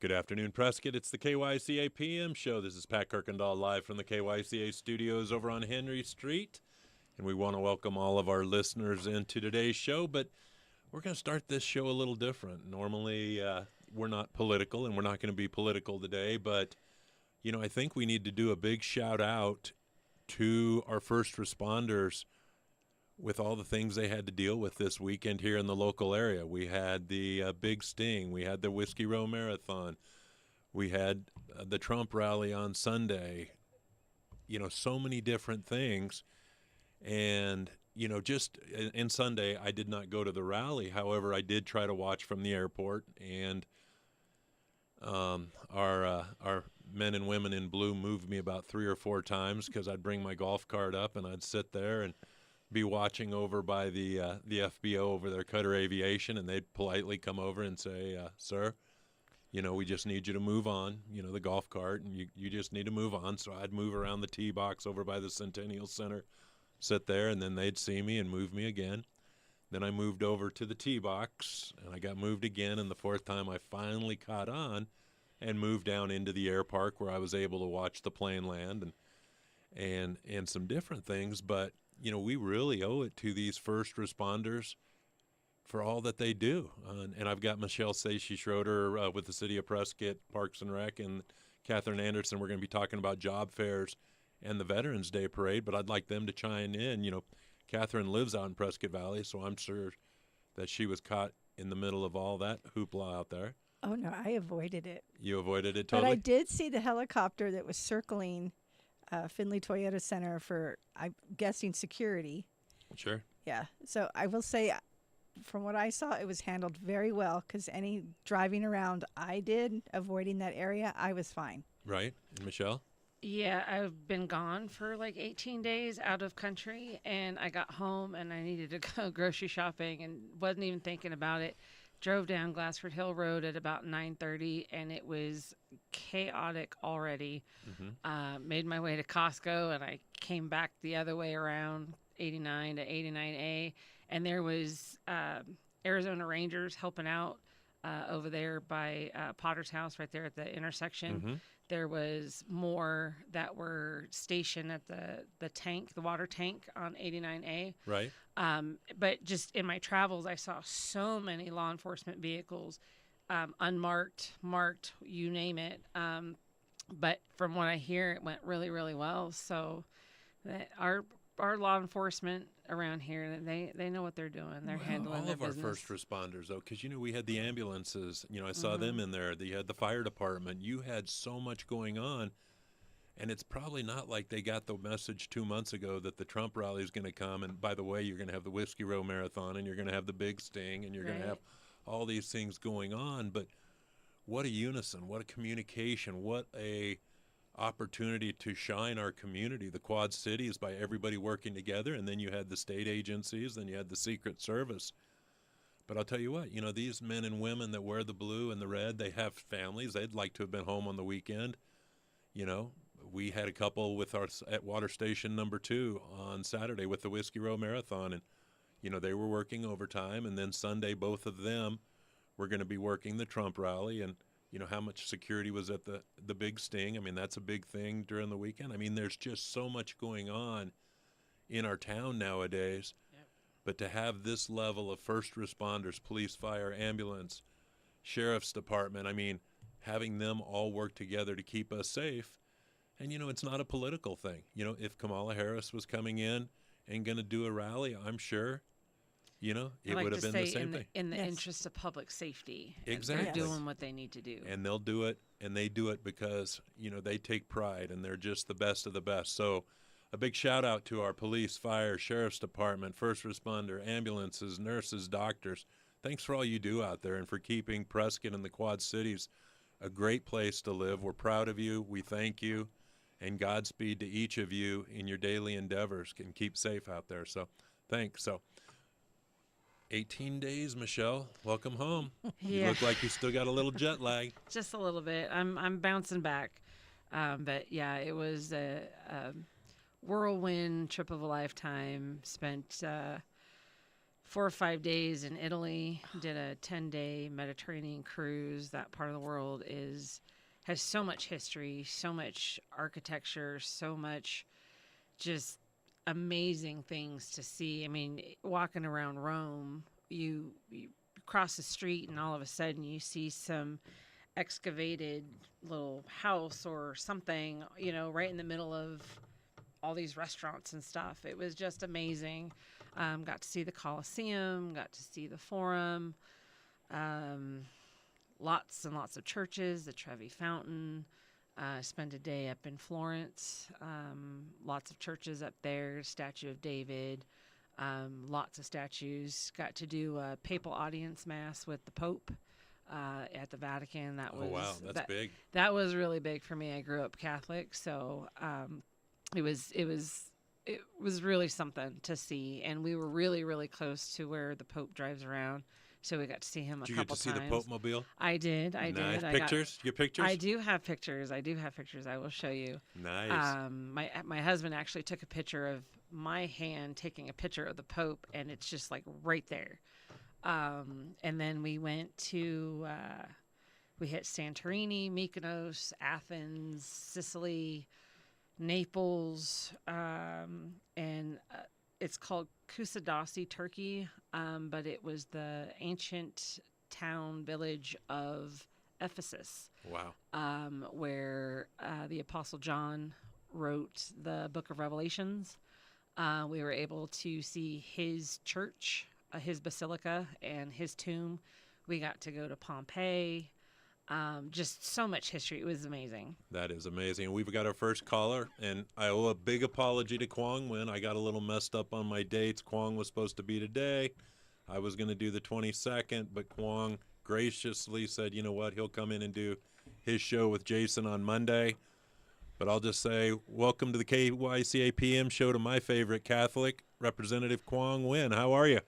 Good afternoon, Prescott. It's the KYCA PM show. This is Pat Kuykendall live from the KYCA studios over on Henry Street. And we want to welcome all of our listeners into today's show, but we're going to start this show a little different. Normally, we're not political, and we're not going to be political today, but, I think we need to do a big shout out to our first responders with all the things they had to deal with this weekend here in the local area. We had the Big Sting. We had the Whiskey Row Marathon. We had the Trump rally on Sunday. So many different things. And, just in Sunday, I did not go to the rally. However, I did try to watch from the airport. And our men and women in blue moved me about 3 or 4 times because I'd bring my golf cart up and I'd sit there and be watching over by the FBO over there, Cutter Aviation, and they'd politely come over and say, sir, we just need you to move on, the golf cart, and you just need to move on. So I'd move around the tee box over by the Centennial Center, sit there, and then they'd see me and move me again. Then I moved over to the tee box, and I got moved again, and the 4th time I finally caught on and moved down into the air park where I was able to watch the plane land and some different things, but we really owe it to these first responders for all that they do. And I've got Michelle Schroeder with the City of Prescott, Parks and Rec, and Catherine Anderson. We're going to be talking about job fairs and the Veterans Day Parade, but I'd like them to chime in. Catherine lives out in Prescott Valley, so I'm sure that she was caught in the middle of all that hoopla out there. Oh, no, I avoided it. You avoided it totally? But I did see the helicopter that was circling Findlay Toyota Center for, I'm guessing, security. Sure. Yeah. So I will say, from what I saw, it was handled very well because any driving around I did, avoiding that area, I was fine. Right. And Michelle? Yeah, I've been gone for like 18 days out of country, and I got home and I needed to go grocery shopping and wasn't even thinking about it. Drove down Glassford Hill Road at about 9:30, and it was chaotic already. Mm-hmm. Made my way to Costco, and I came back the other way around 89 to 89A, and there was Arizona Rangers helping out over there by Potter's house right there at the intersection. Mm-hmm. There was more that were stationed at the tank, the water tank on 89A. Right. But just in my travels, I saw so many law enforcement vehicles, unmarked, marked, you name it. But from what I hear, it went really, really well. So that our law enforcement around here, they know what they're doing. They're handling their business. All of our first responders, though, because, we had the ambulances. I saw them in there. You had the fire department. You had so much going on. And it's probably not like they got the message 2 months ago that the Trump rally is going to come. And by the way, you're going to have the Whiskey Row Marathon, and you're going to have the Big Sting, and you're going to have all these things going on. But what a unison, what a communication, what a opportunity to shine our community, the Quad Cities, by everybody working together. And then you had the state agencies, then you had the Secret Service. But I'll tell you what, these men and women that wear the blue and the red, they have families. They'd like to have been home on the weekend. We had a couple with our at Water Station number 2 on Saturday with the Whiskey Row Marathon, and they were working overtime. And then Sunday, both of them were going to be working the Trump rally, and how much security was at the Big Sting. I mean, that's a big thing during the weekend. I mean, there's just so much going on in our town nowadays. Yep. But to have this level of first responders, police, fire, ambulance, sheriff's department, I mean, having them all work together to keep us safe. And, it's not a political thing. If Kamala Harris was coming in and going to do a rally, I'm sure, it would have been the same thing. In the interest of public safety. Exactly. They're doing what they need to do. And they'll do it, and they do it because, they take pride, and they're just the best of the best. So a big shout out to our police, fire, sheriff's department, first responder, ambulances, nurses, doctors. Thanks for all you do out there and for keeping Prescott and the Quad Cities a great place to live. We're proud of you. We thank you. And Godspeed to each of you in your daily endeavors. And keep safe out there. So thanks. So 18 days, Michelle. Welcome home. Yeah. You look like you still got a little jet lag. Just a little bit. I'm bouncing back. But yeah, it was a whirlwind trip of a lifetime. Spent 4 or 5 days in Italy. Did a 10-day Mediterranean cruise. That part of the world has so much history, so much architecture, so much just amazing things to see. I mean, walking around Rome, you cross the street and all of a sudden you see some excavated little house or something, right in the middle of all these restaurants and stuff. It was just amazing. Got to see the Colosseum, got to see the Forum, lots and lots of churches, the Trevi Fountain. Spent a day up in Florence, lots of churches up there, Statue of David, lots of statues. Got to do a papal audience mass with the Pope at the Vatican. That was, oh, wow, that's big. That was really big for me. I grew up Catholic, so it was really something to see. And we were really, really close to where the Pope drives around. So we got to see him a couple times. Did you get to see the Pope Mobile? I did. Nice. I Pictures? You get pictures? I do have pictures. I will show you. Nice. My husband actually took a picture of my hand taking a picture of the Pope, and it's just like right there. And then we went to we hit Santorini, Mykonos, Athens, Sicily, Naples, and it's called Kusadasi, Turkey, but it was the ancient town village of Ephesus. Wow. Where the Apostle John wrote the book of Revelations. We were able to see his church, his basilica, and his tomb. We got to go to Pompeii. Just so much history. It was amazing. That is amazing. We've got our first caller, and I owe a big apology to Kwong Win. I got a little messed up on my dates. Kwong was supposed to be today. I was going to do the 22nd, but Kwong graciously said, you know what, he'll come in and do his show with Jason on Monday. But I'll just say, welcome to the KYCA PM show to my favorite Catholic, Representative Kwong Win. How are you?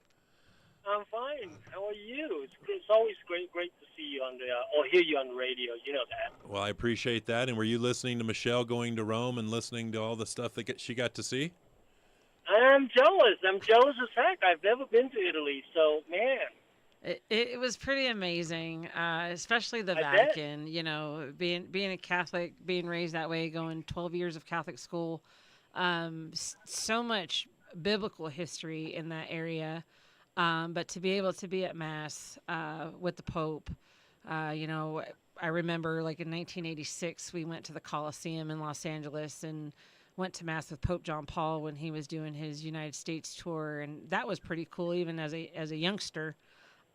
I'm fine. How are you? It's always great to see you on the or hear you on the radio. You know that. Well, I appreciate that. And were you listening to Michelle going to Rome and listening to all the stuff that she got to see? I'm jealous. I'm jealous as heck. I've never been to Italy, so man. It was pretty amazing, especially the I Vatican. Bet. You know, being a Catholic, being raised that way, going 12 years of Catholic school, so much biblical history in that area. But to be able to be at Mass with the Pope, I remember like in 1986, we went to the Colosseum in Los Angeles and went to Mass with Pope John Paul when he was doing his United States tour. And that was pretty cool, even as a youngster.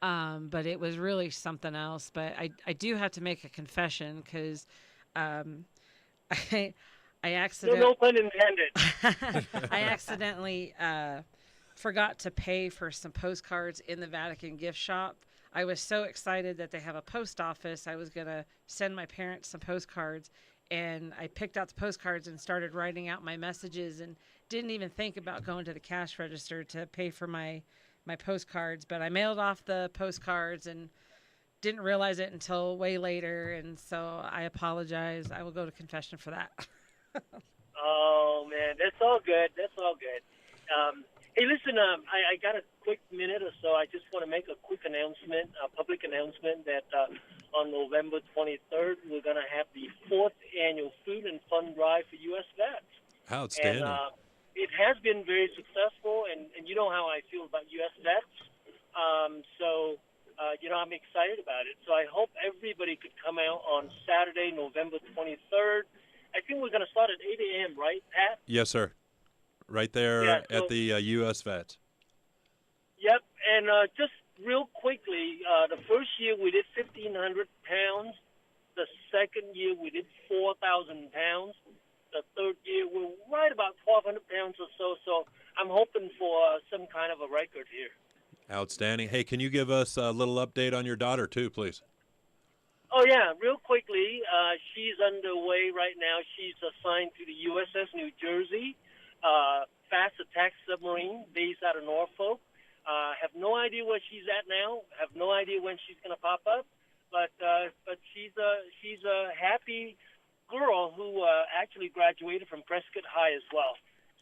But it was really something else. But I do have to make a confession because I accidentally... No pun intended. I accidentally... forgot to pay for some postcards in the Vatican gift shop. I was so excited that they have a post office. I was going to send my parents some postcards, and I picked out the postcards and started writing out my messages and didn't even think about going to the cash register to pay for my postcards. But I mailed off the postcards and didn't realize it until way later, and so I apologize. I will go to confession for that. Oh, man. That's all good. Hey, listen, I got a quick minute or so. I just want to make a quick announcement, a public announcement that on November 23rd, we're going to have the 4th annual Food and Fun Drive for U.S. Vets. Outstanding. And it has been very successful, and you know how I feel about U.S. Vets. So I'm excited about it. So I hope everybody could come out on Saturday, November 23rd. I think we're going to start at 8 a.m., right, Pat? Yes, sir. Right there at the U.S. Vets. Yep, and just real quickly, the first year we did 1,500 pounds. The second year we did 4,000 pounds. The third year we're right about 1,200 pounds or so. So I'm hoping for some kind of a record here. Outstanding. Hey, can you give us a little update on your daughter too, please? Oh, yeah, real quickly. She's underway right now. She's assigned to the USS New Jersey. Fast attack submarine based out of Norfolk. Have no idea where she's at now. Have no idea when she's going to pop up. But she's a happy girl who actually graduated from Prescott High as well.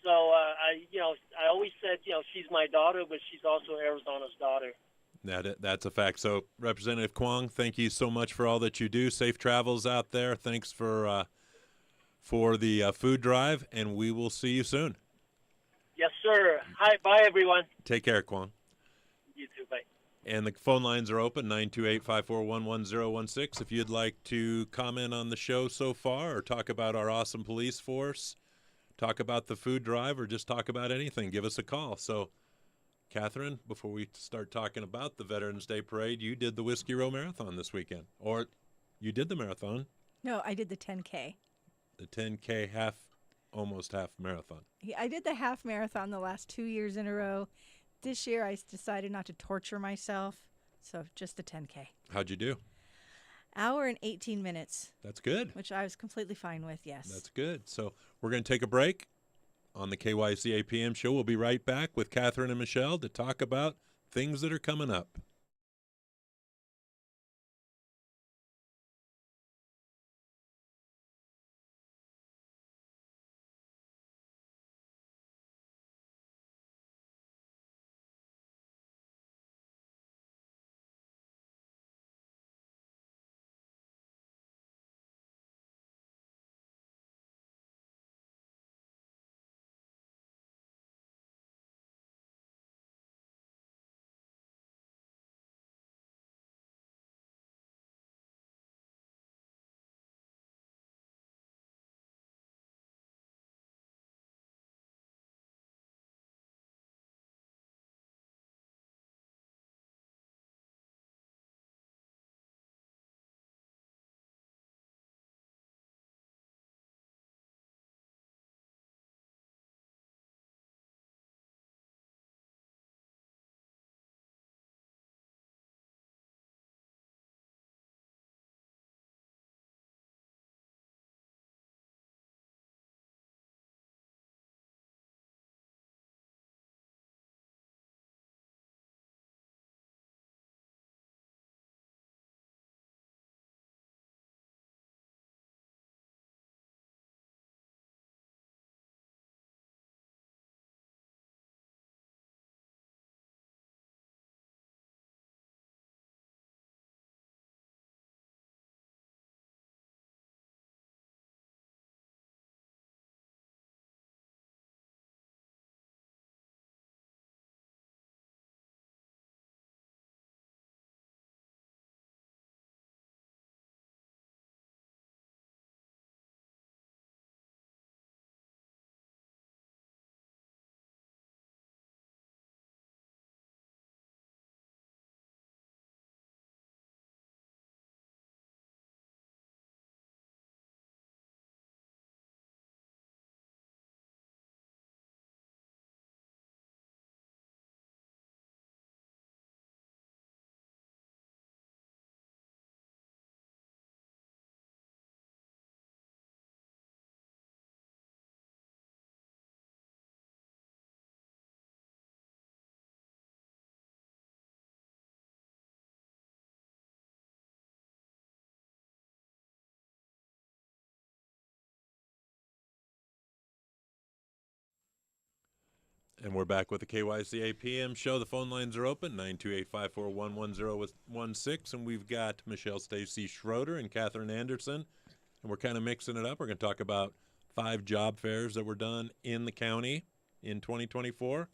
So I always said, she's my daughter, but she's also Arizona's daughter. That's a fact. So, Representative Kwong, thank you so much for all that you do. Safe travels out there. Thanks for the food drive, and we will see you soon. Yes, sir. Hi, bye, everyone. Take care, Kwong. You too, bye. And the phone lines are open, 928-541-1016. If you'd like to comment on the show so far or talk about our awesome police force, talk about the food drive, or just talk about anything, give us a call. So, Catherine, before we start talking about the Veterans Day Parade, you did the Whiskey Row Marathon this weekend. Or you did the marathon. No, I did the 10K. The 10K almost half marathon. I did the half marathon the last 2 years in a row. This year I decided not to torture myself, so just the 10K. How'd you do? Hour and 18 minutes. That's good. Which I was completely fine with, yes. That's good. So we're going to take a break on the KYCA PM show. We'll be right back with Catherine and Michelle to talk about things that are coming up. And we're back with the KYCA PM show. The phone lines are open, 928-541-1016. And we've got Michelle Stacy Schroeder and Catherine Anderson. And we're kind of mixing it up. We're going to talk about 5 job fairs that were done in the county in 2024.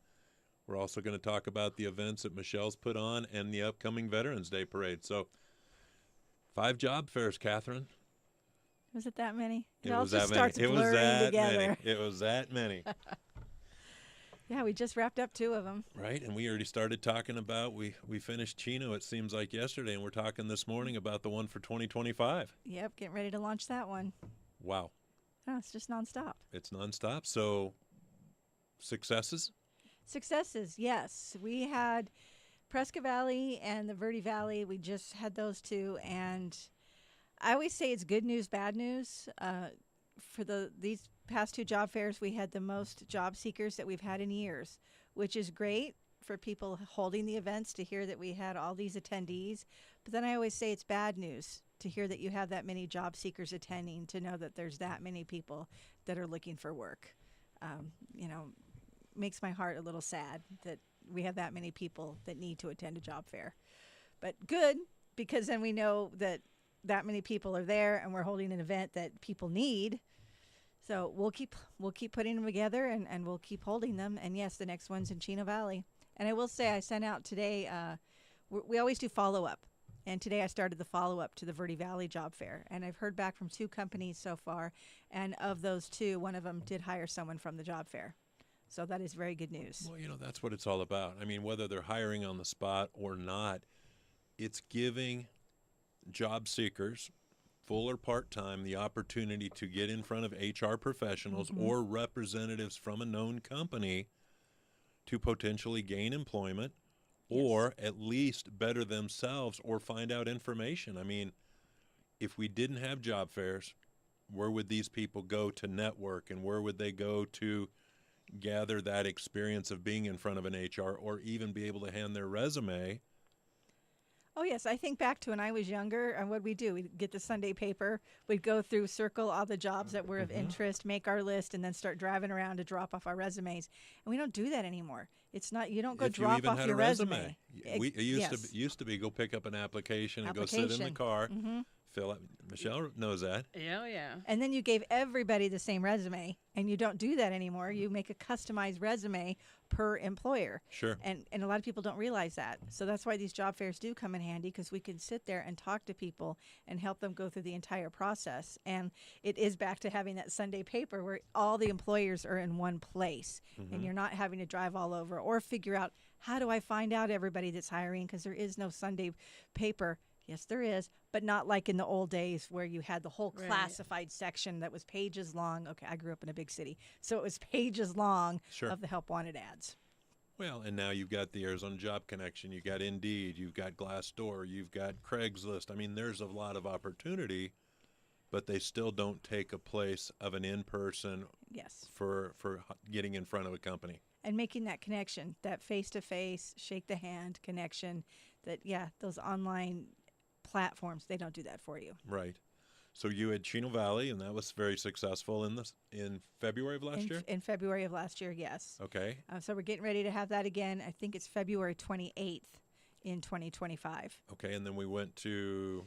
We're also going to talk about the events that Michelle's put on and the upcoming Veterans Day Parade. So 5 job fairs, Catherine. Was it that many? It all was just that starts many. It was blurring that together. many. It was that many. Yeah, we just wrapped up 2 of them. Right, and we already started talking about, we finished Chino, it seems like yesterday, and we're talking this morning about the one for 2025. Yep, getting ready to launch that one. Wow. Oh, it's just nonstop. It's nonstop. So, successes? Successes, yes. We had Prescott Valley and the Verde Valley. We just had those 2, and I always say it's good news, bad news. For these past 2 job fairs, we had the most job seekers that we've had in years, which is great for people holding the events to hear that we had all these attendees. But then I always say it's bad news to hear that you have that many job seekers attending, to know that there's that many people that are looking for work. you know, makes my heart a little sad that we have that many people that need to attend a job fair. But good, because then we know that many people are there and we're holding an event that people need. So we'll keep putting them together and we'll keep holding them. And yes, the next one's in Chino Valley. And I will say I sent out today, we always do follow-up. And today I started the follow-up to the Verde Valley Job Fair. And I've heard back from 2 companies so far. And of those 2, one of them did hire someone from the job fair. So that is very good news. Well, you know, that's what it's all about. I mean, whether they're hiring on the spot or not, it's giving job seekers, full or part-time, the opportunity to get in front of HR professionals or representatives from a known company to potentially gain employment or at least better themselves or find out information. I mean, if we didn't have job fairs, where would these people go to network, and where would they go to gather that experience of being in front of an HR or even be able to hand their resume? Oh, yes. I think back to when I was younger, and what we do, we'd get the Sunday paper, we'd go through, circle all the jobs that were of interest, make our list, and then start driving around to drop off our resumes. And we don't do that anymore. It's not, you don't go If you drop even off had your a resume. resume. It used to be go pick up an application and go sit in the Application. car, fill out. Michelle knows that. Yeah, yeah. And then you gave everybody the same resume, and you don't do that anymore. You make a customized resume per employer. Sure. And a lot of people don't realize that. So that's why these job fairs do come in handy, because we can sit there and talk to people and help them go through the entire process. And it is back to having that Sunday paper where all the employers are in one place, and you're not having to drive all over or figure out, how do I find out everybody that's hiring, because there is no Sunday paper. Yes, there is, but not like in the old days where you had the whole Right. classified section that was pages long. Okay, I grew up in a big city, so it was pages long Sure. of the help wanted ads. Well, and now you've got the Arizona Job Connection, you've got Indeed, you've got Glassdoor, you've got Craigslist. I mean, there's a lot of opportunity, but they still don't take a place of an in-person Yes, for getting in front of a company. and making that connection, that face-to-face, shake the hand connection, that, yeah, those online platforms, they don't do that for you. Right. So you had Chino Valley, and that was very successful in February of last year? In February of last year, yes. Okay. So we're getting ready to have that again. I think it's February 28th in 2025. Okay, and then we went to,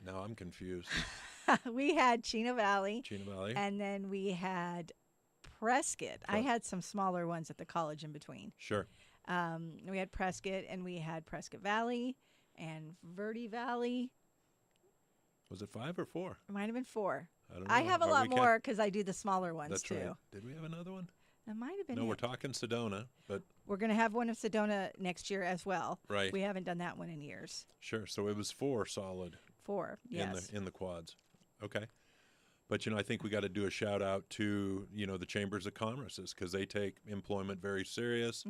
now I'm confused, We had Chino Valley, Chino Valley. and then we had Prescott. I had some smaller ones at the college in between. Sure. We had Prescott, and we had Prescott Valley and Verde Valley. Was it 5 or 4? It might have been 4. I don't know. I have a Are lot we more because I do the smaller ones That's too. right. Did we have another one? That might have been No, it. we're talking Sedona, but We're going to have one of Sedona next year as well. right. We haven't done that one in years. Sure. So it was 4 solid 4, yes. in the quads. Okay. But you know, I think we got to do a shout out to, you know, the Chambers of Commerce's, because they take employment very serious.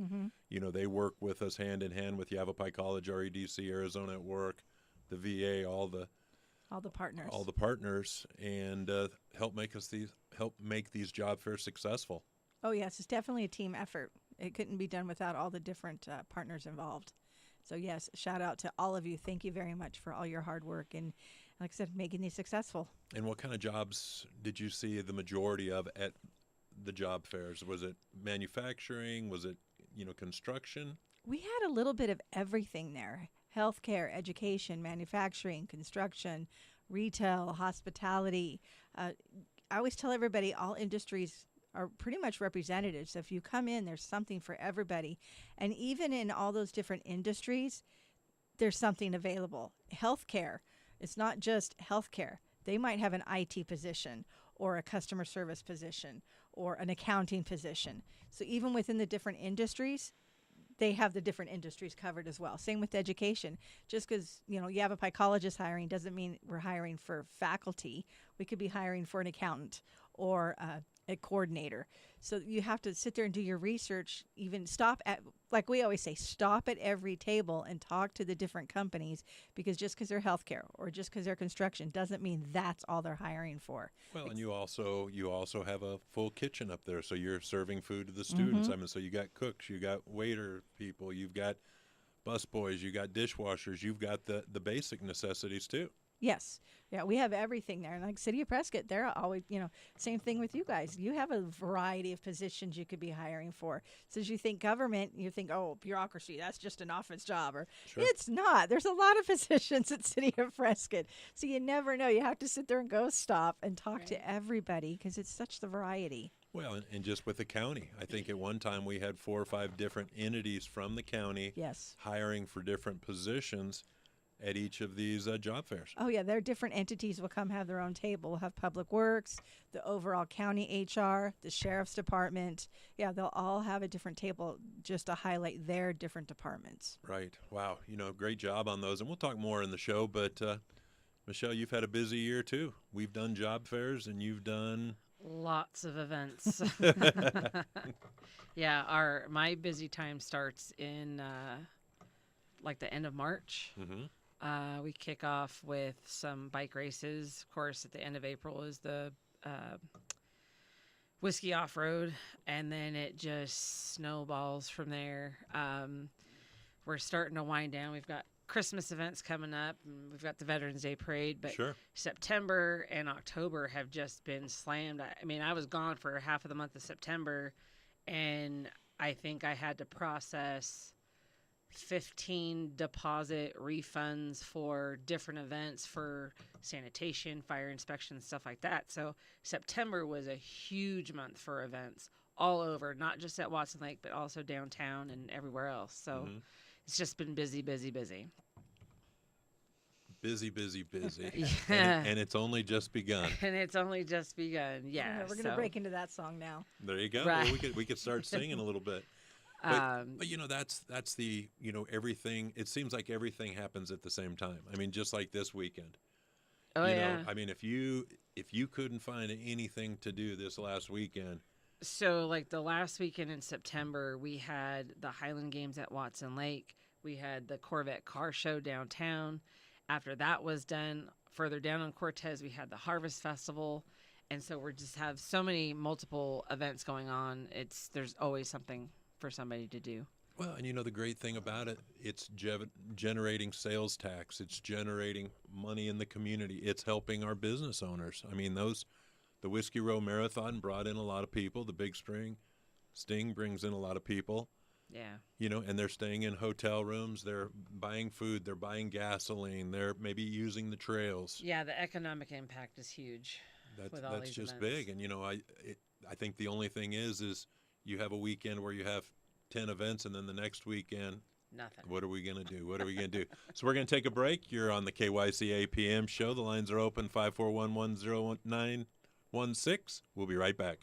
You know, they work with us hand in hand with Yavapai College, REDC, Arizona at Work, the VA, all the partners, and help make these job fairs successful. Oh, yes. It's definitely a team effort. It couldn't be done without all the different partners involved. So, yes, shout out to all of you. Thank you very much for all your hard work and, like I said, making these successful. And what kind of jobs did you see the majority of at the job fairs? Was it manufacturing? Was it, you know, construction? We had a little bit of everything there: healthcare, education, manufacturing, construction, retail, hospitality. I always tell everybody all industries are pretty much represented. So if you come in, there's something for everybody. And even in all those different industries, there's something available. Healthcare, it's not just healthcare. They might have an IT position or a customer service position or an accounting position. So even within the different industries, they have the different industries covered as well. Same with education. Just because, you know, Yavapai College is hiring doesn't mean we're hiring for faculty. We could be hiring for an accountant or a coordinator. So you have to sit there and do your research, even stop at, like we always say, stop at every table and talk to the different companies, because just because they're healthcare or just because they're construction doesn't mean that's all they're hiring for. Well, and you also have a full kitchen up there, so you're serving food to the students. I mean, so you got cooks, you got waiter people, you've got bus boys, you got dishwashers, you've got the basic necessities too. Yes. Yeah, we have everything there. And like City of Prescott, they're always, same thing with you guys. You have a variety of positions you could be hiring for. So as you think government, you think, oh, bureaucracy, that's just an office job. Or Sure. it's not. There's a lot of positions at City of Prescott. So you never know. You have to sit there and go stop and talk to everybody because it's such the variety. Well, and just with the county, I think at one time we had 4 or 5 different entities from the county Yes. hiring for different positions at each of these job fairs. Oh, yeah. There are different entities will come have their own table. We'll have Public Works, the overall county HR, the sheriff's department. Yeah, they'll all have a different table just to highlight their different departments. Right. Wow. Great job on those. And we'll talk more in the show. But, Michelle, you've had a busy year, too. We've done job fairs, and you've done... Lots of events. Yeah, my busy time starts in like the end of March. Mm-hmm. We kick off with some bike races. Of course, at the end of April is the Whiskey Off-Road, and then it just snowballs from there. We're starting to wind down. We've got Christmas events coming up, and we've got the Veterans Day Parade, but Sure. September and October have just been slammed. I mean, I was gone for half of the month of September, and I think I had to process 15 deposit refunds for different events for sanitation, fire inspection, stuff like that. So September was a huge month for events all over, not just at Watson Lake, but also downtown and everywhere else. So it's just been busy, busy, busy. Busy, busy, busy. Yeah. And it's only just begun. And it's only just begun. Yeah. We're going to break into that song now. There you go. Right. Well, we could start singing a little bit. But that's the, everything. It seems like everything happens at the same time. I mean, just like this weekend. Oh, yeah. I mean, if you couldn't find anything to do this last weekend. So, like the last weekend in September, we had the Highland Games at Watson Lake. We had the Corvette Car Show downtown. After that was done, further down on Cortez, we had the Harvest Festival. And so we just have so many multiple events going on. There's always something for somebody to do. Well, and the great thing about it, it's generating sales tax. It's generating money in the community. It's helping our business owners. I mean, the Whiskey Row Marathon brought in a lot of people. The Big Sting brings in a lot of people. Yeah. And they're staying in hotel rooms. They're buying food. They're buying gasoline. They're maybe using the trails. Yeah, the economic impact is huge. That's just big. And I think the only thing is you have a weekend where you have 10 events, and then the next weekend, nothing. What are we going to do? What are we going to do? So we're going to take a break. You're on the KYCA PM show. The lines are open, 541101916. We'll be right back.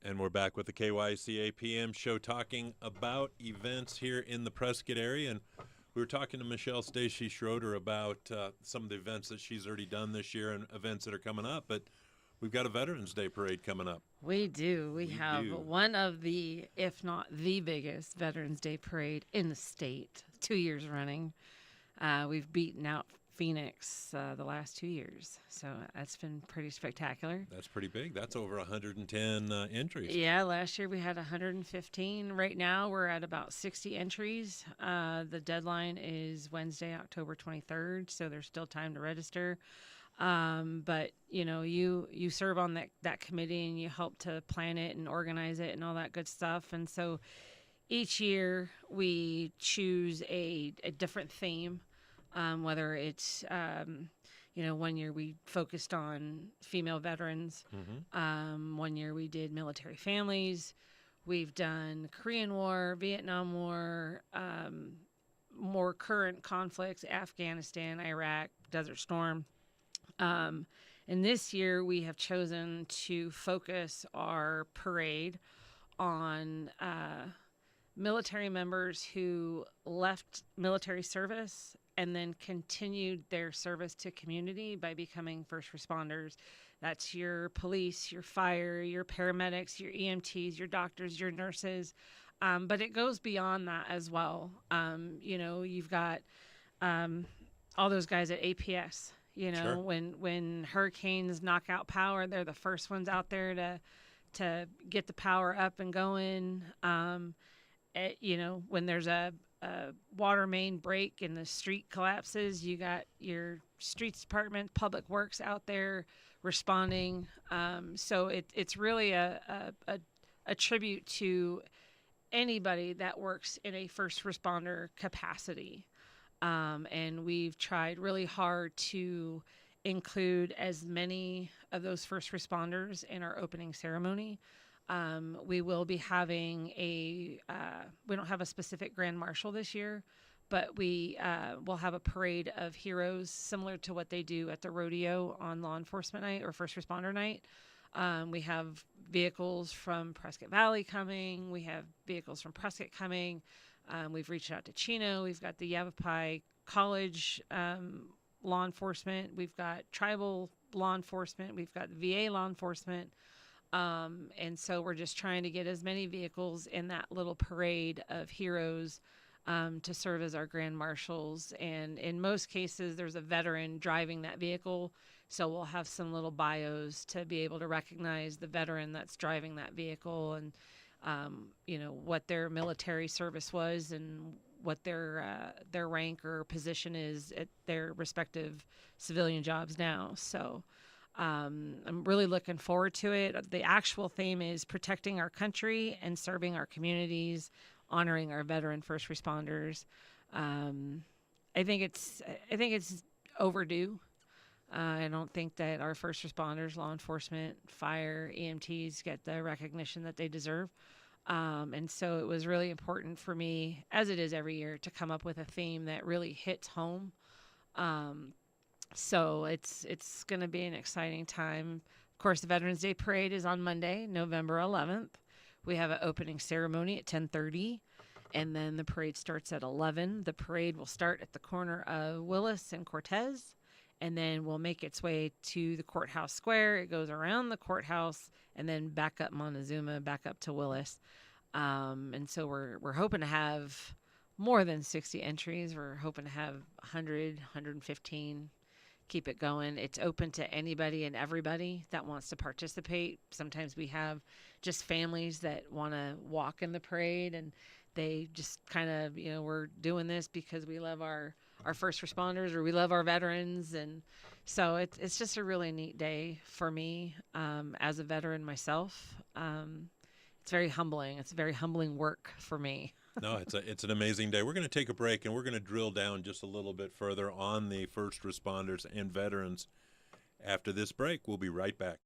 And we're back with the KYCA PM show talking about events here in the Prescott area. And we were talking to Michelle Stacy Schroeder about some of the events that she's already done this year and events that are coming up. But we've got a Veterans Day parade coming up. We do. We have do. one of the, if not the biggest, Veterans Day parade in the state, 2 years running. We've beaten out Phoenix the last 2 years, so that's been pretty spectacular. That's pretty big. That's over 110 entries. Yeah, last year we had 115. Right now we're at about 60 entries. The deadline is Wednesday, October 23rd, so there's still time to register. But you serve on that committee and you help to plan it and organize it and all that good stuff. And so each year we choose a different theme. Whether it's, 1 year we focused on female veterans. Mm-hmm. 1 year we did military families. We've done Korean War, Vietnam War, more current conflicts, Afghanistan, Iraq, Desert Storm. And this year we have chosen to focus our parade on military members who left military service and then continued their service to community by becoming first responders. That's your police, your fire, your paramedics, your EMTs, your doctors, your nurses. But it goes beyond that as well. You've got all those guys at APS. Sure. When hurricanes knock out power, they're the first ones out there to get the power up and going. When there's a water main break and the street collapses, you got your streets department, public works out there responding. So it's really a tribute to anybody that works in a first responder capacity. And we've tried really hard to include as many of those first responders in our opening ceremony. We will be having we don't have a specific grand marshal this year, but we will have a parade of heroes similar to what they do at the rodeo on law enforcement night or first responder night. We have vehicles from Prescott Valley coming. We have vehicles from Prescott coming. We've reached out to Chino. We've got the Yavapai College law enforcement. We've got tribal law enforcement. We've got VA law enforcement. And so we're just trying to get as many vehicles in that little parade of heroes to serve as our grand marshals. And in most cases, there's a veteran driving that vehicle. So we'll have some little bios to be able to recognize the veteran that's driving that vehicle and, what their military service was and what their rank or position is at their respective civilian jobs now. So I'm really looking forward to it. The actual theme is protecting our country and serving our communities, honoring our veteran first responders. I think it's overdue. I don't think that our first responders, law enforcement, fire, EMTs get the recognition that they deserve. And so it was really important for me, as it is every year, to come up with a theme that really hits home. So it's going to be an exciting time. Of course, the Veterans Day Parade is on Monday, November 11th. We have an opening ceremony at 10:30, and then the parade starts at 11. The parade will start at the corner of Willis and Cortez, and then will make its way to the courthouse square. It goes around the courthouse and then back up Montezuma, back up to Willis. And so we're hoping to have more than 60 entries. We're hoping to have 100, 115. Keep it going. It's open to anybody and everybody that wants to participate. Sometimes we have just families that want to walk in the parade, and they just kind of, we're doing this because we love our first responders or we love our veterans. And so it's just a really neat day for me as a veteran myself. It's very humbling. It's very humbling work for me. No, it's an amazing day. We're going to take a break, and we're going to drill down just a little bit further on the first responders and veterans. After this break, we'll be right back.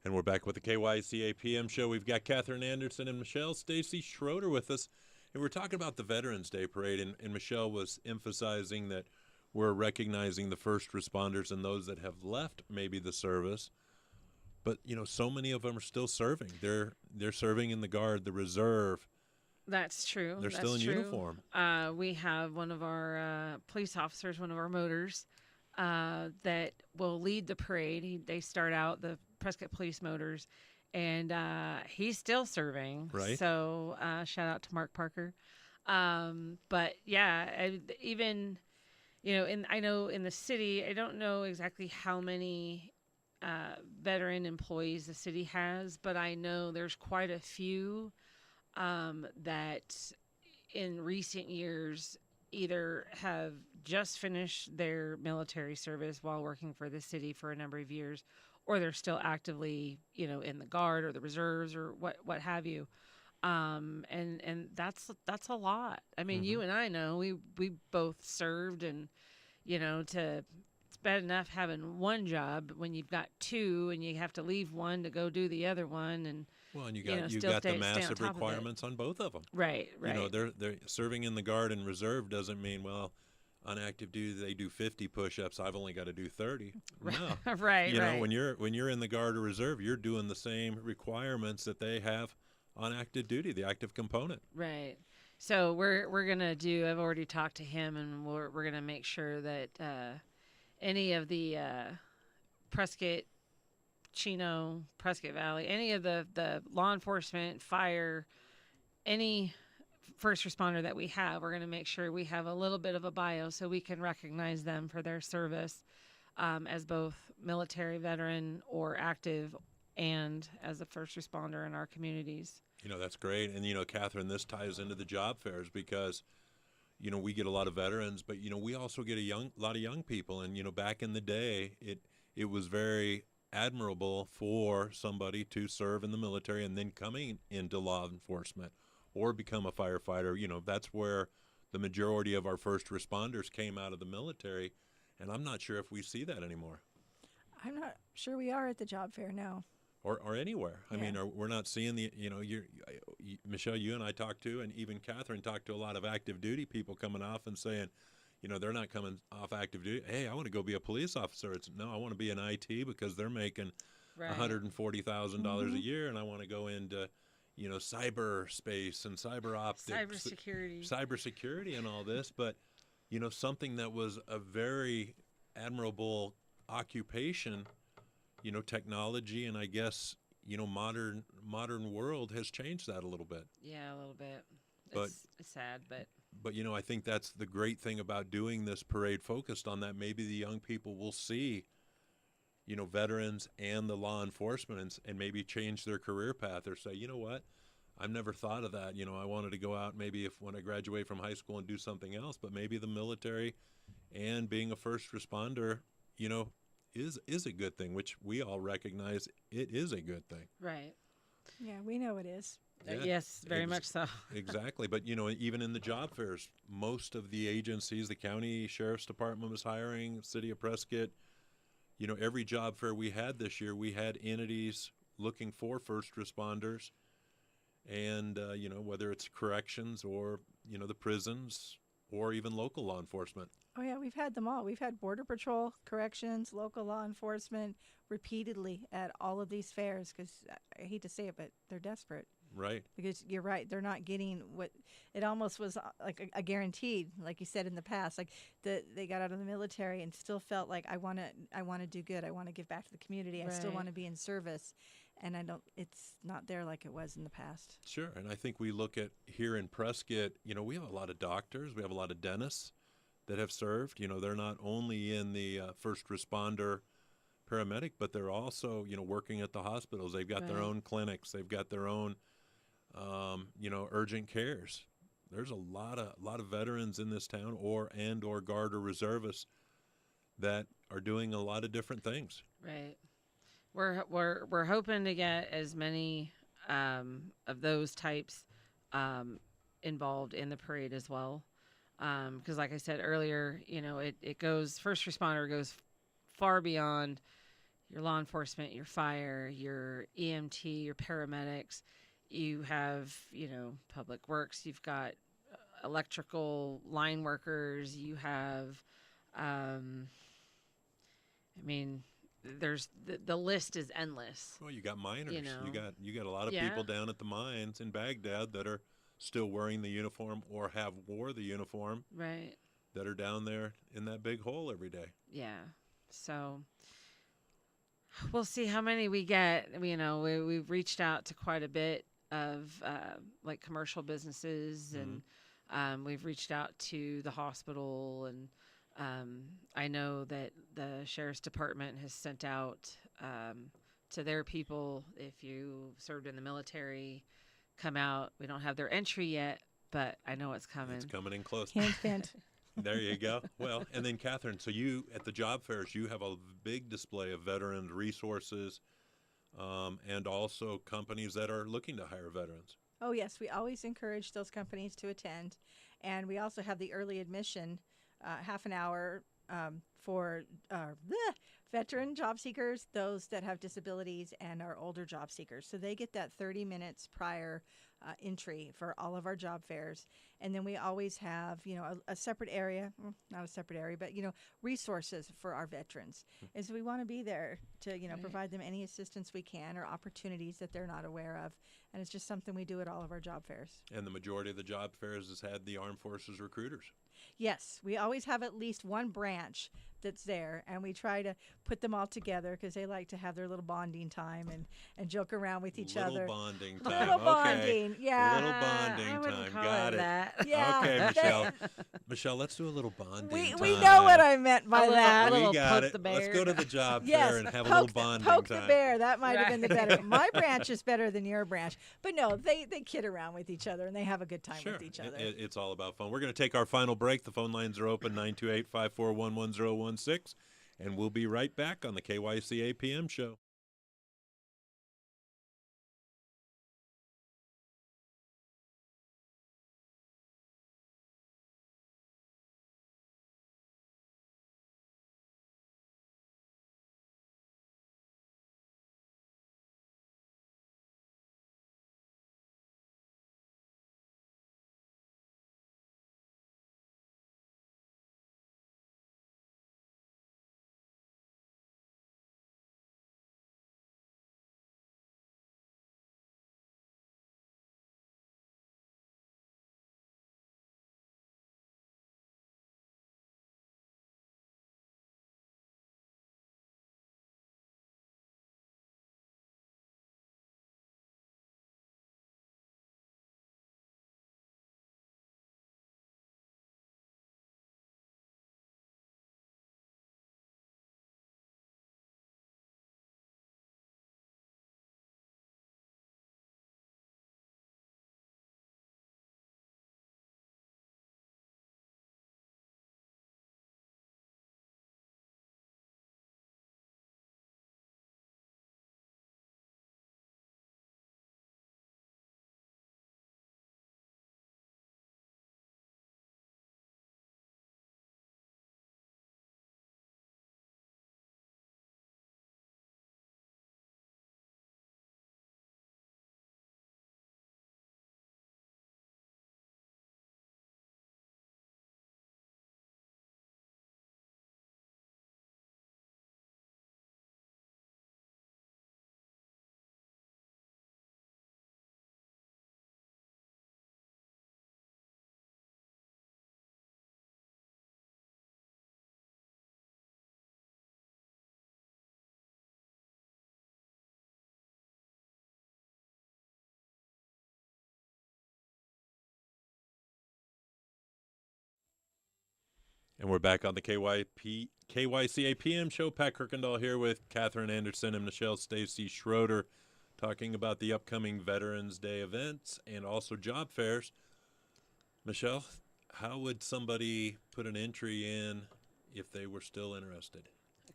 And we're back with the KYCA PM show. We've got Catherine Anderson and Michelle Stacy Schroeder with us. And we're talking about the Veterans Day Parade. And Michelle was emphasizing that we're recognizing the first responders and those that have left maybe the service. But, so many of them are still serving. They're serving in the Guard, the Reserve. That's true. They're That's still in true. uniform. We have one of our police officers, one of our motors, that will lead the parade. They start out the Prescott Police Motors, and he's still serving. Right. So shout out to Mark Parker. But yeah, even I know in the city, I don't know exactly how many veteran employees the city has, but I know there's quite a few that in recent years either have just finished their military service while working for the city for a number of years, or they're still actively, in the Guard or the Reserves or what have you. And that's a lot. I mean, you and I know we both served, and it's bad enough having one job when you've got two and you have to leave one to go do the other one. And Well, and you still got stay the on massive top of it. requirements on both of them. Right. They're serving in the Guard and Reserve doesn't mean, well, on active duty they do 50 push-ups. I've only got to do 30. No. Right. When you're in the Guard or Reserve, you're doing the same requirements that they have on active duty, the active component. Right. So we're gonna do. I've already talked to him, and we're gonna make sure that any of the Prescott, Chino, Prescott Valley, any of the law enforcement, fire, any first responder that we have, we're going to make sure we have a little bit of a bio so we can recognize them for their service as both military veteran or active and as a first responder in our communities. That's great. And, Catherine, this ties into the job fairs because, we get a lot of veterans, but, we also get a lot of young people. And, back in the day, it was very admirable for somebody to serve in the military and then coming into law enforcement or become a firefighter. That's where the majority of our first responders came out of the military, and I'm not sure if we see that anymore. I'm not sure we are at the job fair now. Or anywhere. I Yeah. mean, we're not seeing Michelle, you and I talked to, and even Catherine talked to a lot of active duty people coming off and saying, they're not coming off active duty. Hey, I want to go be a police officer. No, I want to be in IT because they're making $140,000 a year, and I want to go into cyberspace and cyber optics, cybersecurity and all this. But, something that was a very admirable occupation, technology and I guess, modern world has changed that a little bit. Yeah, a little bit. But it's sad, but I think that's the great thing about doing this parade focused on that. Maybe the young people will see, veterans and the law enforcement and maybe change their career path or say, you know what, I've never thought of that. I wanted to go out maybe when I graduate from high school and do something else, but maybe the military and being a first responder, is a good thing, which we all recognize it is a good thing. right. Yeah, we know it is. Yeah, Yes, very much so. Exactly. But, even in the job fairs, most of the agencies, the county sheriff's department was hiring, city of Prescott, every job fair we had this year, we had entities looking for first responders. And, whether it's corrections or, the prisons or even local law enforcement. Oh, yeah, we've had them all. We've had Border Patrol, corrections, local law enforcement repeatedly at all of these fairs because I hate to say it, but they're desperate. Right. Because you're right, they're not getting what it almost was like a guaranteed, like you said in the past, like they got out of the military and still felt like I want to do good, I want to give back to the community, I still Right. want to be in service, and it's not there like it was in the past. Sure. And I think we look at here in Prescott, we have a lot of doctors, we have a lot of dentists that have served. They're not only in the first responder paramedic, but they're also, working at the hospitals. They've got their Right. own clinics. They've got their own, urgent cares. There's a lot of veterans in this town or Guard or reservists that are doing a lot of different things. Right. We're hoping to get as many of those types involved in the parade as well. Because like I said earlier, it goes, first responder goes far beyond, your law enforcement, your fire, your EMT, your paramedics. You have, public works. You've got electrical line workers. You have, there's the list is endless. Well, you got miners. You know. You got a lot of Yeah. people down at the mines in Baghdad that are still wearing the uniform or have wore the uniform. Right. That are down there in that big hole every day. Yeah. So we'll see how many we get. We've reached out to quite a bit of like commercial businesses, and we've reached out to the hospital, and I know that the sheriff's department has sent out to their people, if you served in the military, come out. We don't have their entry yet, but I know it's coming. It's coming in close. Hand bent. There you go. Well, and then Catherine, so you at the job fairs, you have a big display of veteran resources, and also companies that are looking to hire veterans. Oh, yes. We always encourage those companies to attend. And we also have the early admission, half an hour for veteran job seekers, those that have disabilities, and our older job seekers. So they get that 30 minutes prior entry for all of our job fairs. And then we always have, a separate area, not a separate area, but, resources for our veterans. And so we want to be there to, Right. provide them any assistance we can or opportunities that they're not aware of. And it's just something we do at all of our job fairs. And the majority of the job fairs has had the Armed Forces recruiters. Yes, we always have at least one branch that's there, and we try to put them all together because they like to have their little bonding time and joke around with each Little other. bonding time. Little Okay. bonding, yeah. Little bonding I wouldn't time. call Got it. that. Yeah. Okay, They- Michelle. Michelle, let's do a little bonding We time. know what I meant by A little- that. a little We got poke it. the Let's bear. go to the job Yes, fair and have a little poke bonding poke time. the bear. That might have been the Right. better. My branch is better than your branch, but no, they kid around with each other and they have a good time Sure. with each other. It's all about fun. We're going to take our final break. The phone lines are open, 928-541-1016, and we'll be right back on the KYCA PM show. And we're back on the KYCA PM show. Pat Kuykendall here with Catherine Anderson and Michelle Stacy Schroeder, talking about the upcoming Veterans Day events and also job fairs. Michelle, how would somebody put an entry in if they were still interested?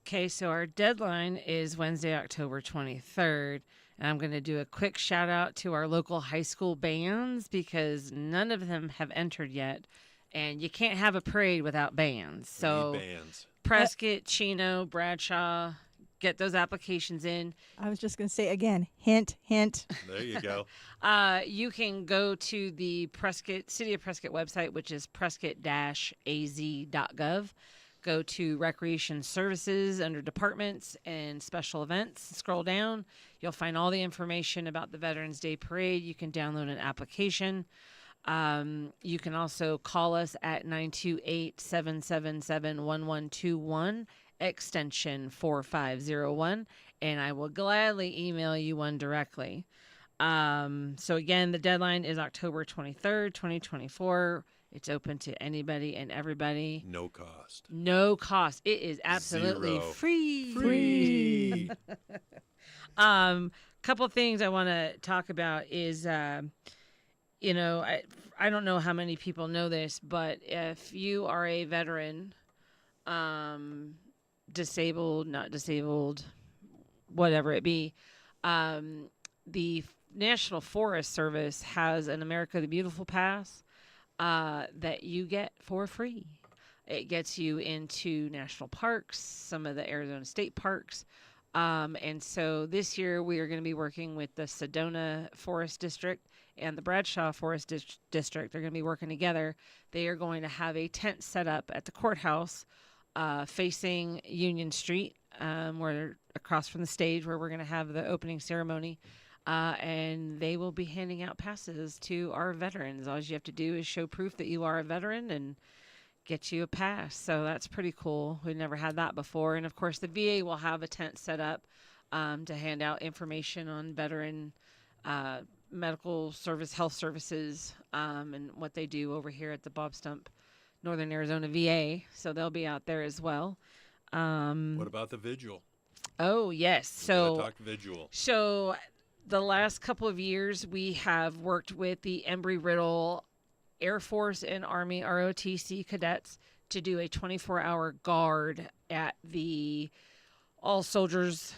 Okay, so our deadline is Wednesday, October 23rd. And I'm going to do a quick shout out to our local high school bands because none of them have entered yet. And you can't have a parade without bands. We So need bands. Prescott, Chino, Bradshaw, get those applications in. I was just going to say again, hint, hint. There you go. You can go to the City of Prescott website, which is prescott-az.gov. Go to Recreation Services under Departments and Special Events. Scroll down. You'll find all the information about the Veterans Day Parade. You can download an application. You can also call us at 928-777-1121, extension 4501, and I will gladly email you one directly. So again, the deadline is October 23rd, 2024. It's open to anybody and everybody. No cost. No cost. It is absolutely Zero. free. Free. Couple things I want to talk about is, I don't know how many people know this, but if you are a veteran, disabled, not disabled, whatever it be, the National Forest Service has an America the Beautiful Pass that you get for free. It gets you into national parks, some of the Arizona state parks. And so this year we are going to be working with the Sedona Forest District and the Bradshaw Forest District. They're going to be working together. They are going to have a tent set up at the courthouse facing Union Street, where across from the stage where we're going to have the opening ceremony. And they will be handing out passes to our veterans. All you have to do is show proof that you are a veteran and get you a pass. So that's pretty cool. We've never had that before. And of course, the VA will have a tent set up to hand out information on veteran medical service, health services, and what they do over here at the Bob Stump Northern Arizona VA. So they'll be out there as well. What about the vigil? Oh, yes. Gotta talk vigil. So the last couple of years, we have worked with the Embry-Riddle Air Force and Army ROTC cadets to do a 24-hour guard at the All Soldiers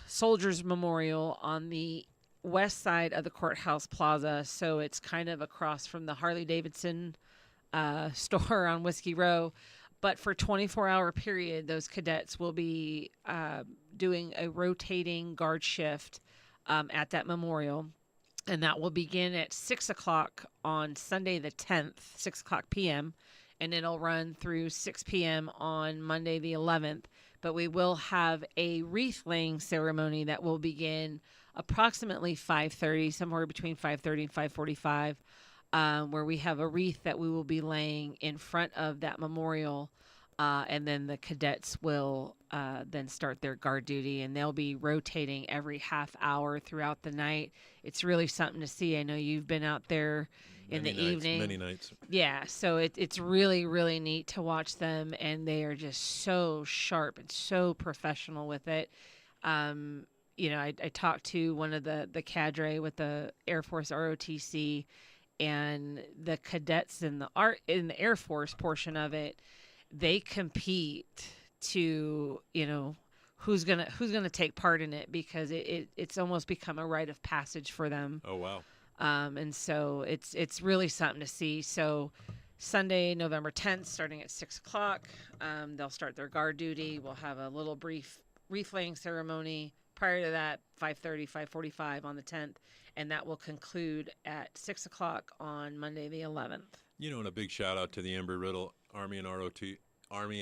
Memorial on the west side of the courthouse plaza. So it's kind of across from the Harley-Davidson store on Whiskey Row. But for 24-hour period, those cadets will be doing a rotating guard shift at that memorial. And that will begin at 6 o'clock on Sunday the 10th, 6 o'clock p.m., and it'll run through 6 p.m. on Monday the 11th. But we will have a wreath-laying ceremony that will begin approximately 5:30, somewhere between 5:30 and 5:45, where we have a wreath that we will be laying in front of that memorial. And then the cadets will then start their guard duty, and they'll be rotating every half hour throughout the night. It's really something to see. I know you've been out there in the evening. Many nights. Yeah, so it's really, really neat to watch them, and they are just so sharp and so professional with it. I talked to one of the cadre with the Air Force ROTC, and the cadets in the Air Force portion of it. They compete to, who's gonna take part in it, because it's almost become a rite of passage for them. Oh wow! And so it's really something to see. So Sunday, November 10th, starting at 6 o'clock, they'll start their guard duty. We'll have a little brief wreath-laying ceremony. Prior to that, 5:30, 5:45 on the 10th, and that will conclude at 6 o'clock on Monday the 11th. And a big shout out to the Embry-Riddle Army and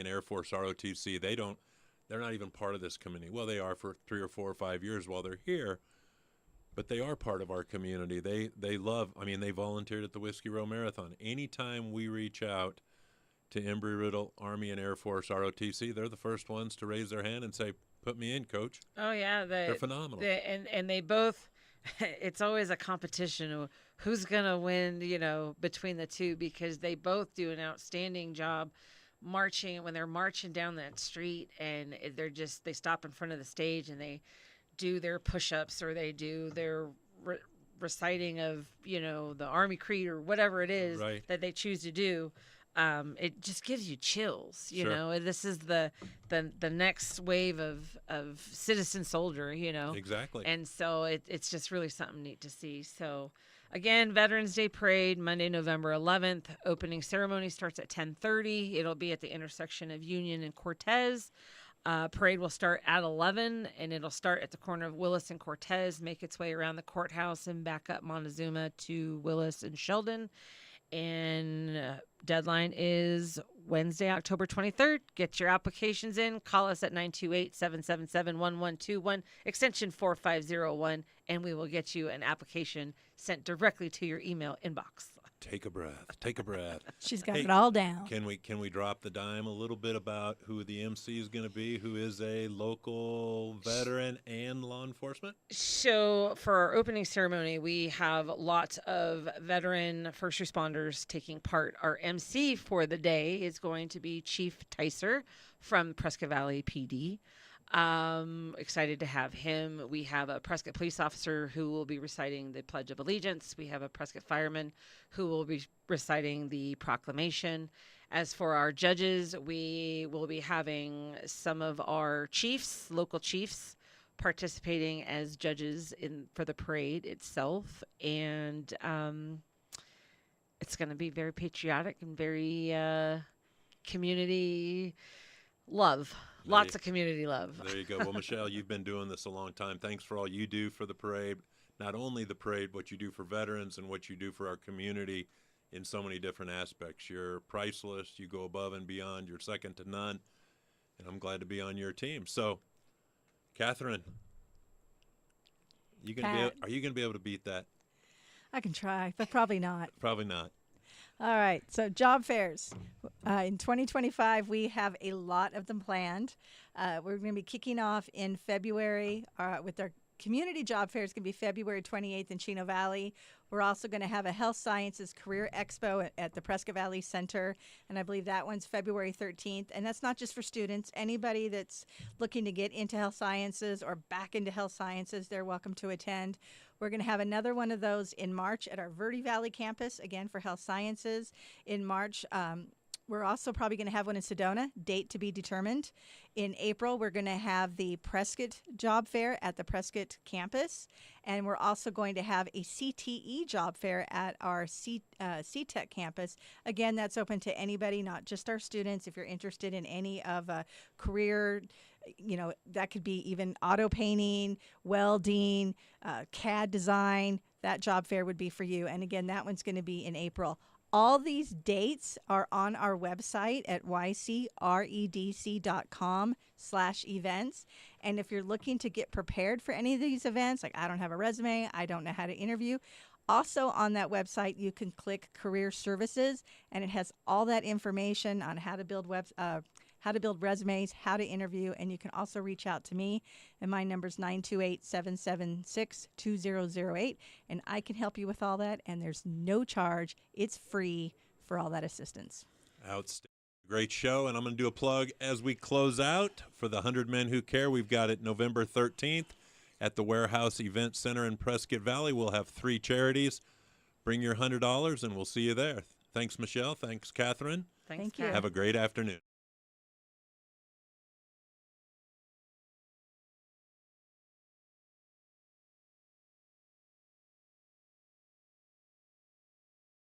Air Force ROTC. They're not even part of this community. Well, they are for 3 or 4 or 5 years while they're here, but they are part of our community. They volunteered at the Whiskey Row Marathon. Anytime we reach out to Embry-Riddle Army and Air Force ROTC, they're the first ones to raise their hand and say, "Put me in, coach." Oh yeah, they're phenomenal. And they both. It's always a competition of who's gonna win, between the two, because they both do an outstanding job marching. When they're marching down that street, and they stop in front of the stage and they do their push-ups, or they do their reciting of the Army Creed or whatever it is Right. that they choose to do. It just gives you chills, Sure. This is the next wave of citizen soldier, Exactly. And so it's just really something neat to see. So again, Veterans Day Parade, Monday, November 11th. Opening ceremony starts at 10:30. It'll be at the intersection of Union and Cortez. Parade will start at 11, and it'll start at the corner of Willis and Cortez, make its way around the courthouse and back up Montezuma to Willis and Sheldon. And deadline is Wednesday, October 23rd. Get your applications in. Call us at 928-777-1121, extension 4501, and we will get you an application sent directly to your email inbox. Take a breath. Take a breath. She's got Hey, it all down. Can we drop the dime a little bit about who the MC is going to be, who is a local veteran and law enforcement? So for our opening ceremony, we have lots of veteran first responders taking part. Our MC for the day is going to be Chief Ticer from Prescott Valley PD. Excited to have him. We have a Prescott police officer who will be reciting the Pledge of Allegiance. We have a Prescott fireman who will be reciting the proclamation. As for our judges, we will be having some of our chiefs, local chiefs, participating as judges for the parade itself. And it's going to be very patriotic and very community love. Lots of community love. There you go. Well, Michelle, you've been doing this a long time. Thanks for all you do for the parade. Not only the parade, what you do for veterans and what you do for our community in so many different aspects. You're priceless. You go above and beyond. You're second to none. And I'm glad to be on your team. So, Catherine, are you going to be able to beat that? I can try, but probably not. Probably not. All right, so job fairs. In 2025, we have a lot of them planned. We're going to be kicking off in February with our community job fair. It's going to be February 28th in Chino Valley. We're also going to have a Health Sciences Career Expo at the Prescott Valley Center, and I believe that one's February 13th. And that's not just for students. Anybody that's looking to get into health sciences or back into health sciences, they're welcome to attend. We're going to have another one of those in March at our Verde Valley campus, again for health sciences. In March, we're also probably going to have one in Sedona, date to be determined. In April, we're going to have the Prescott Job Fair at the Prescott campus. And we're also going to have a CTE Job Fair at our CTech campus. Again, that's open to anybody, not just our students. If you're interested in any of a career, that could be even auto painting, welding, CAD design, that job fair would be for you. And again, that one's going to be in April. All these dates are on our website at ycredc.com/events. And if you're looking to get prepared for any of these events, like I don't have a resume, I don't know how to interview, also on that website, you can click Career Services, and it has all that information on how to build resumes, how to interview, and you can also reach out to me. And my number is 928-776-2008, and I can help you with all that, and there's no charge. It's free for all that assistance. Outstanding. Great show, and I'm going to do a plug as we close out for the 100 Men Who Care. We've got it November 13th at the Warehouse Event Center in Prescott Valley. We'll have 3 charities. Bring your $100, and we'll see you there. Thanks, Michelle. Thanks, Catherine. Thanks, Thank you. Kat. Have a great afternoon.